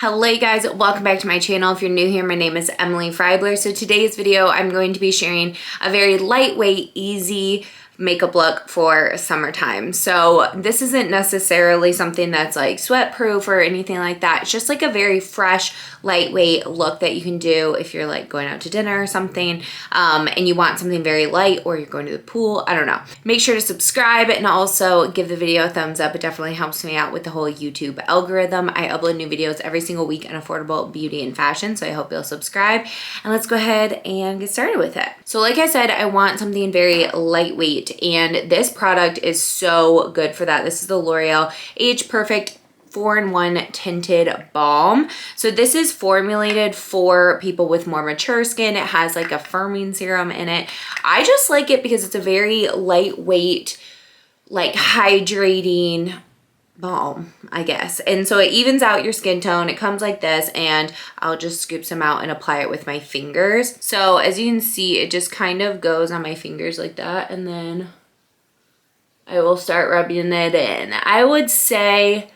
Hello guys, welcome back to my channel. If you're new here, my name is Emily Freybler. So today's video, I'm going to be sharing a very lightweight, easy makeup look for summertime. So this isn't necessarily something that's like sweat proof or anything like that. It's just like a very fresh, lightweight look that you can do if you're like going out to dinner or something, and you want something very light, or you're going to the pool, I don't know. Make sure to subscribe and also give the video a thumbs up. It definitely helps me out with the whole YouTube algorithm. I upload new videos every single week on affordable beauty and fashion, so I hope you'll subscribe. And let's go ahead and get started with it. So like I said, I want something very lightweight, and this product is so good for that. This is the L'Oreal Age Perfect 4-in-1 tinted balm. So this is formulated for people with more mature skin. It has like a firming serum in it. I just like it because it's a very lightweight, like hydrating balm, I guess. And so it evens out your skin tone. It comes like this, and I'll just scoop some out and apply it with my fingers. So as you can see, it just kind of goes on my fingers like that, and then I will start rubbing it in. I would say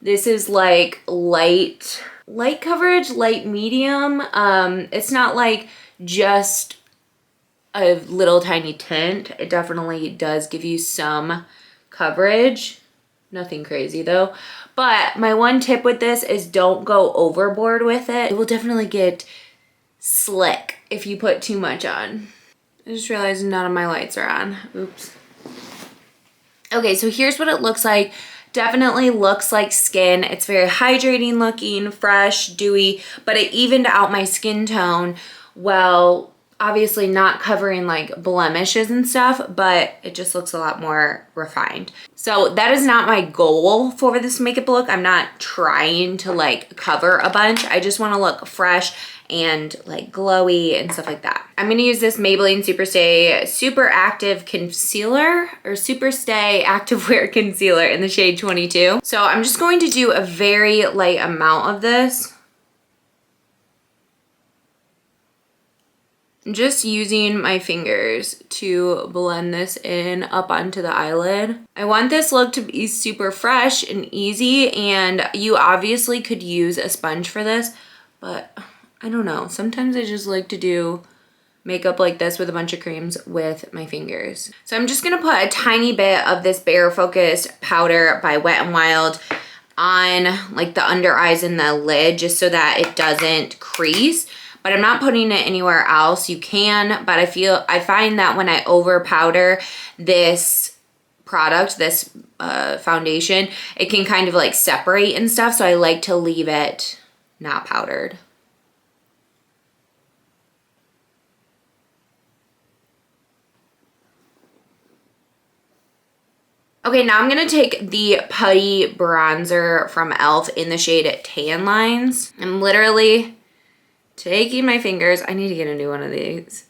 this is like light coverage, light medium. It's not like just a little tiny tint. It definitely does give you some coverage. Nothing crazy though. But my one tip with this is don't go overboard with it. It will definitely get slick if you put too much on. I just realized none of my lights are on. Oops. Okay, so here's what it looks like. Definitely looks like skin. It's very hydrating looking, fresh, dewy, but it evened out my skin tone well. Obviously not covering like blemishes and stuff, but it just looks a lot more refined. So that is not my goal for this makeup look. I'm not trying to like cover a bunch. I just want to look fresh and like glowy and stuff like that. I'm gonna use this Maybelline Superstay Super Active Concealer, or Superstay Activewear Concealer in the shade 22. So I'm just going to do a very light amount of this. Just using my fingers to blend this in up onto the eyelid. I want this look to be super fresh and easy, and you obviously could use a sponge for this, but I don't know. Sometimes I just like to do makeup like this with a bunch of creams with my fingers. So I'm just gonna put a tiny bit of this Bare Focused powder by Wet n Wild on like the under eyes and the lid, just so that it doesn't crease. But I'm not putting it anywhere else. You can, but I find that when I over powder this product, this foundation, it can kind of like separate and stuff. So I like to leave it not powdered. Okay, now I'm gonna take the Putty Bronzer from e.l.f. in the shade Tan Lines. I'm literally taking my fingers, I need to get a new one of these.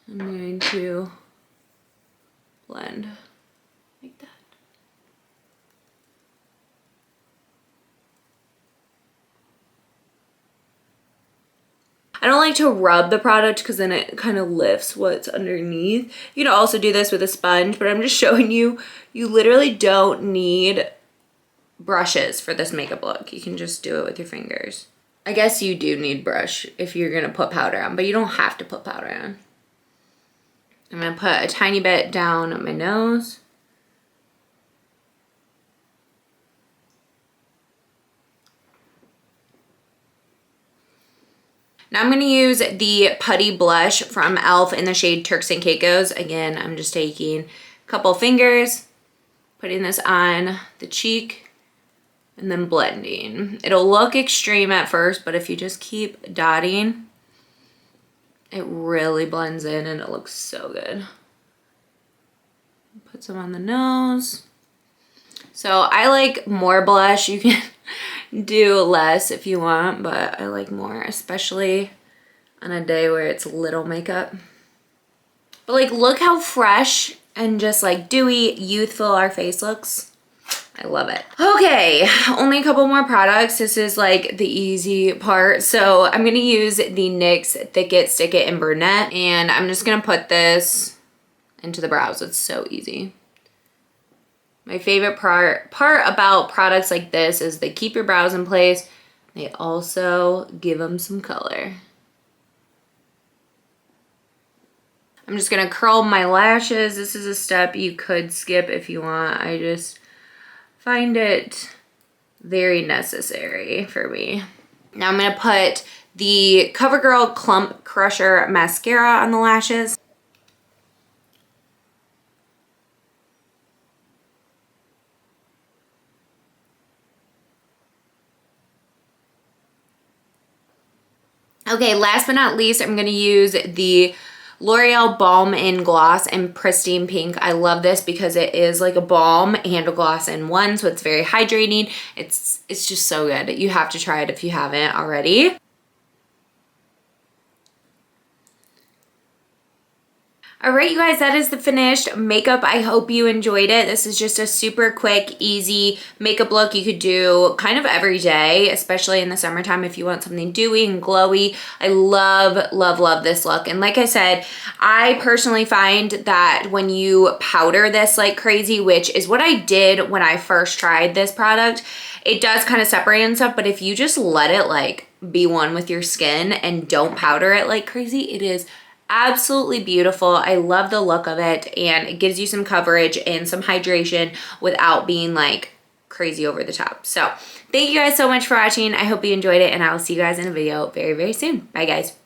I'm going to blend like that. I don't like to rub the product because then it kind of lifts what's underneath. You can also do this with a sponge, but I'm just showing you, you literally don't need brushes for this makeup look. You can just do it with your fingers. I guess you do need brush if you're gonna put powder on, but you don't have to put powder on. I'm gonna put a tiny bit down my nose. Now I'm gonna use the Putty Blush from e.l.f. in the shade Turks and Caicos. Again, I'm just taking a couple fingers, putting this on the cheek, and then blending. It'll look extreme at first, but if you just keep dotting, it really blends in and it looks so good. Put some on the nose. So I like more blush. You can do less if you want, but I like more, especially on a day where it's little makeup. But like, look how fresh and just like dewy, youthful our face looks. I love it. Okay, only a couple more products. This is like the easy part. So I'm gonna use the NYX Thick It, Stick It in Brunette, and I'm just gonna put this into the brows. It's so easy. My favorite part about products like this is they keep your brows in place, They also give them some color. I'm just gonna curl my lashes. This is a step you could skip if you want. I just find it very necessary for me. Now I'm gonna put the CoverGirl Clump Crusher Mascara on the lashes. Okay, last but not least, I'm gonna use the L'Oreal Balm in Gloss in Pristine Pink. I love this because it is like a balm and a gloss in one, so it's very hydrating. It's just so good. You have to try it if you haven't already. All right, you guys, that is the finished makeup. I hope you enjoyed it. This is just a super quick, easy makeup look you could do kind of every day, especially in the summertime if you want something dewy and glowy. I love, love, love this look. And like I said, I personally find that when you powder this like crazy, which is what I did when I first tried this product, it does kind of separate and stuff, but if you just let it like be one with your skin and don't powder it like crazy, it is absolutely beautiful. I love the look of it, and it gives you some coverage and some hydration without being like crazy over the top. So thank you guys so much for watching. I hope you enjoyed it, and I will see you guys in a video very, very soon. Bye guys.